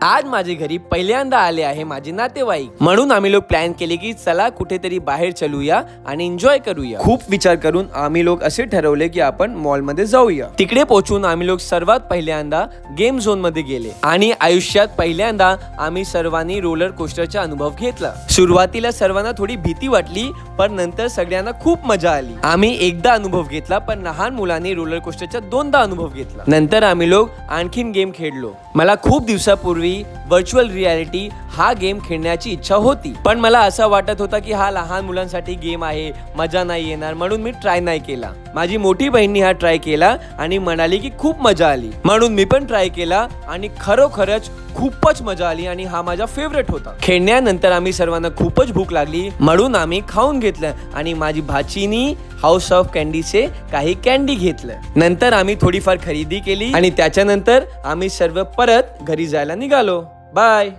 आज माझे घरी पहिल्यांदा आले आहे माझे नातेवाईक, म्हणून आम्ही लोक प्लॅन केले की चला कुठेतरी बाहेर चलूया आणि एन्जॉय करूया। खूप विचार करून आम्ही लोक असे ठरवले की आपण मॉल मध्ये जाऊया। तिकडे पोहोचून आम्ही लोक सर्वात पहिल्यांदा गेम झोन मध्ये गेले आणि आयुष्यात पहिल्यांदा आम्ही सर्वांनी रोलर कोस्टरचा अनुभव घेतला। सुरुवातीला सर्वांना थोडी भीती वाटली, पण नंतर सगळ्यांना खूप मजा आली। आम्ही एकदा अनुभव घेतला, पण लहान मुलांनी रोलर कोस्टरचा दोनदा अनुभव घेतला। नंतर आम्ही लोक आणखीन गेम खेळलो। मला खूप दिवसापूर्वी व्हर्च्युअल रियालिटी हा गेम खेळण्याची इच्छा होती, पण मला असं वाटत होता की हा लहान मुलांसाठी गेम आहे, मजा नाही येणार, म्हणून मी ट्राय नाही केला। माझी मोठी बहिणी हा ट्राय केला आणि म्हणाली की खूप मजा आली, म्हणून मी पण ट्राय केला आणि खरोखरच खूपच मजा आली आणि हा माझा फेवरेट होता। खेळण्यानंतर आम्ही सर्वांना खूपच भूक लागली, म्हणून आम्ही खाऊन घेतलं आणि माझी भाचीनी हाऊस ऑफ कॅन्डीचे काही कॅन्डी घेतलं। नंतर आम्ही थोडीफार खरेदी केली आणि त्याच्यानंतर आम्ही सर्व परत घरी जायला निघालो। बाय।